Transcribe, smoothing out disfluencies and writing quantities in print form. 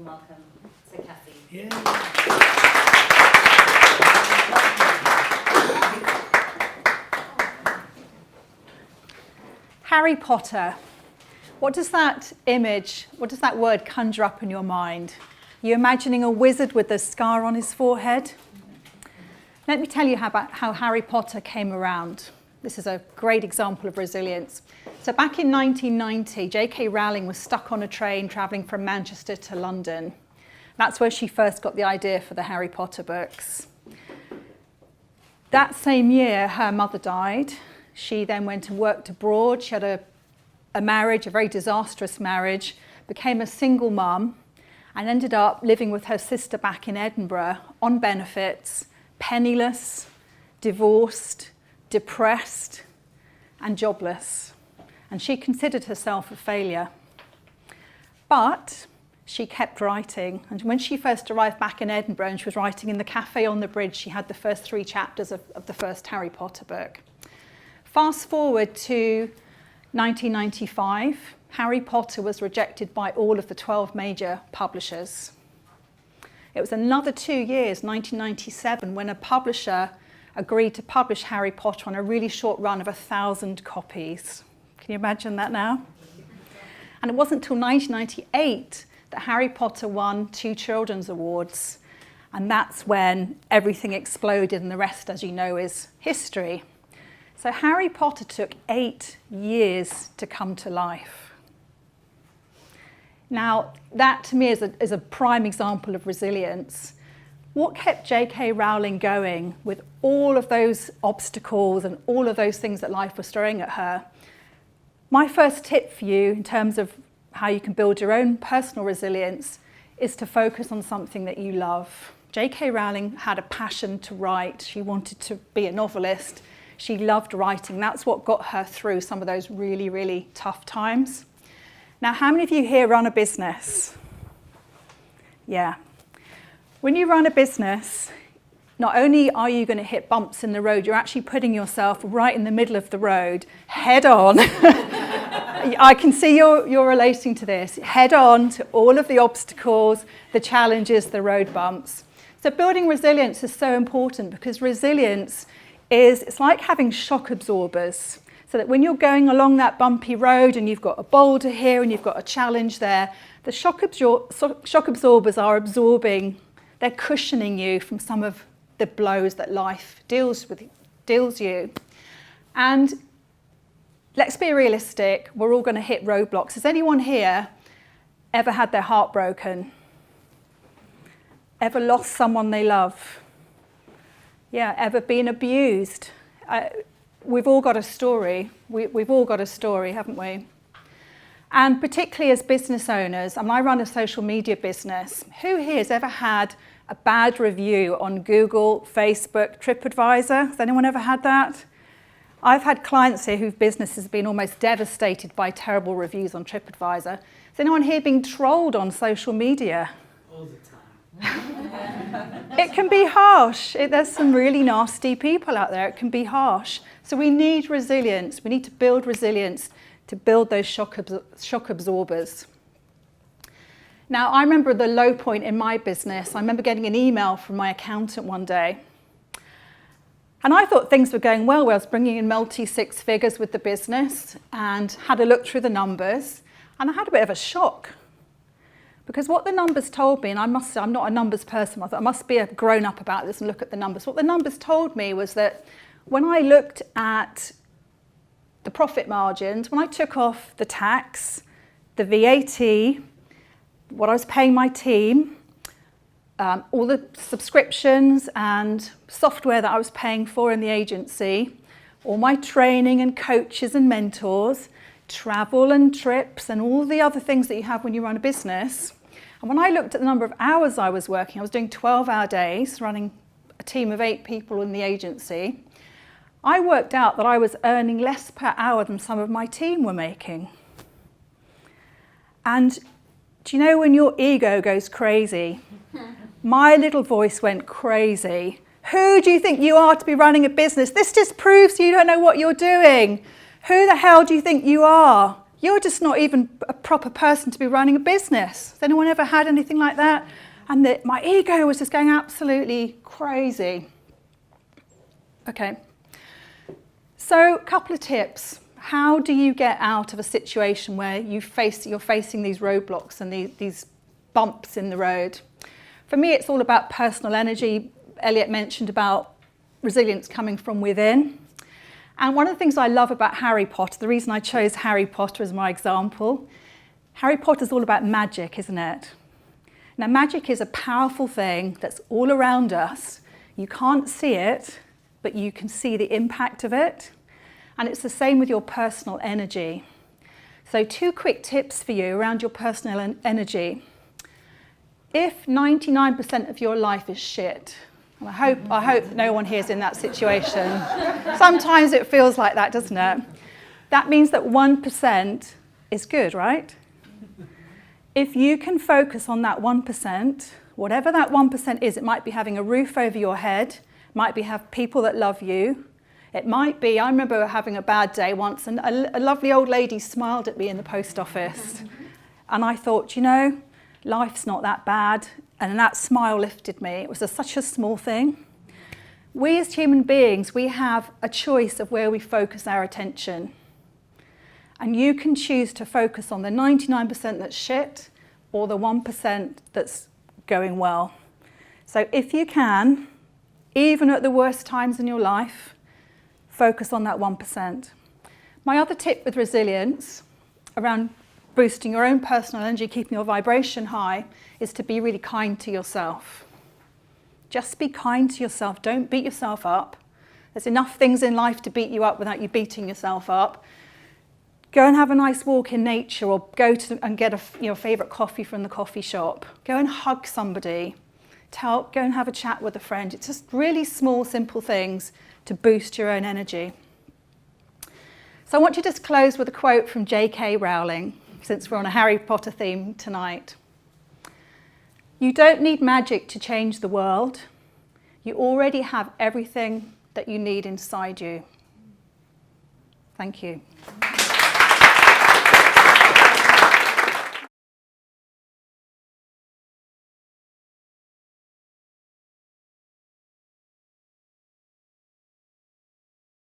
welcome to Cassie. Yeah. Harry Potter. What does that word conjure up in your mind? Are you imagining a wizard with a scar on his forehead? Let me tell you how Harry Potter came around. This is a great example of resilience. So back in 1990, JK Rowling was stuck on a train travelling from Manchester to London. That's where she first got the idea for the Harry Potter books. That same year, her mother died. She then went and worked abroad. She had a marriage, a very disastrous marriage, became a single mum, and ended up living with her sister back in Edinburgh on benefits, penniless, divorced, depressed, and jobless. And she considered herself a failure. But she kept writing. And when she first arrived back in Edinburgh and she was writing in the cafe on the bridge, she had the first 3 chapters of the first Harry Potter book. Fast forward to 1995, Harry Potter was rejected by all of the 12 major publishers. It was another 2 years, 1997, when a publisher agreed to publish Harry Potter on a really short run of 1,000 copies. Can you imagine that now? And it wasn't until 1998 that Harry Potter won 2 children's awards. And that's when everything exploded, and the rest, as you know, is history. So Harry Potter took 8 years to come to life. Now, that to me is a prime example of resilience. What kept JK Rowling going with all of those obstacles and all of those things that life was throwing at her? My first tip for you in terms of how you can build your own personal resilience is to focus on something that you love. JK Rowling had a passion to write. She wanted to be a novelist. She loved writing. That's what got her through some of those really, really tough times. Now, how many of you here run a business? Yeah. When you run a business, not only are you going to hit bumps in the road, you're actually putting yourself right in the middle of the road, head on. I can see you're relating to this. Head on to all of the obstacles, the challenges, the road bumps. So building resilience is so important because resilience it's like having shock absorbers. So that when you're going along that bumpy road and you've got a boulder here and you've got a challenge there, the shock absorbers are absorbing, they're cushioning you from some of the blows that life deals you. And let's be realistic, we're all going to hit roadblocks. Has anyone here ever had their heart broken? Ever lost someone they love? Yeah, ever been abused? We've all got a story. We've all got a story, haven't we? And particularly as business owners, and I run a social media business, who here has ever had a bad review on Google, Facebook, TripAdvisor? Has anyone ever had that? I've had clients here whose business has been almost devastated by terrible reviews on TripAdvisor. Has anyone here been trolled on social media? All the time. It can be harsh. There's some really nasty people out there. It can be harsh. So we need resilience. We need to build resilience to build those shock absorbers. Now, I remember the low point in my business. I remember getting an email from my accountant one day. And I thought things were going well. I was bringing in multi-6 figures with the business and had a look through the numbers. And I had a bit of a shock. Because what the numbers told me, and I must say I'm not a numbers person, I thought I must be a grown-up about this and look at the numbers. What the numbers told me was that when I looked at the profit margins, when I took off the tax, the VAT, what I was paying my team, all the subscriptions and software that I was paying for in the agency, all my training and coaches and mentors, travel and trips and all the other things that you have when you run a business. And when I looked at the number of hours I was working, I was doing 12-hour days, running a team of 8 people in the agency. I worked out that I was earning less per hour than some of my team were making. And do you know when your ego goes crazy? My little voice went crazy. Who do you think you are to be running a business? This just proves you don't know what you're doing. Who the hell do you think you are? You're just not even a proper person to be running a business. Has anyone ever had anything like that? And my ego was just going absolutely crazy. Okay. So a couple of tips. How do you get out of a situation where you're facing these roadblocks and these bumps in the road? For me, it's all about personal energy. Elliot mentioned about resilience coming from within. And one of the things I love about Harry Potter, the reason I chose Harry Potter as my example, Harry Potter is all about magic, isn't it? Now, magic is a powerful thing that's all around us. You can't see it, but you can see the impact of it. And it's the same with your personal energy. So 2 quick tips for you around your personal energy. If 99% of your life is shit, and I hope no one here is in that situation. Sometimes it feels like that, doesn't it? That means that 1% is good, right? If you can focus on that 1%, whatever that 1% is, it might be having a roof over your head, it might be have people that love you, it might be, I remember having a bad day once and a lovely old lady smiled at me in the post office. And I thought, you know, life's not that bad. And that smile lifted me. It was such a small thing. We as human beings, we have a choice of where we focus our attention. And you can choose to focus on the 99% that's shit or the 1% that's going well. So if you can, even at the worst times in your life, focus on that 1%. My other tip with resilience around boosting your own personal energy, keeping your vibration high, is to be really kind to yourself. Just be kind to yourself. Don't beat yourself up. There's enough things in life to beat you up without you beating yourself up. Go and have a nice walk in nature, or go and get a favourite coffee from the coffee shop. Go and hug somebody. Go and have a chat with a friend. It's just really small, simple things to boost your own energy. So I want to just close with a quote from JK Rowling, since we're on a Harry Potter theme tonight. You don't need magic to change the world. You already have everything that you need inside you. Thank you.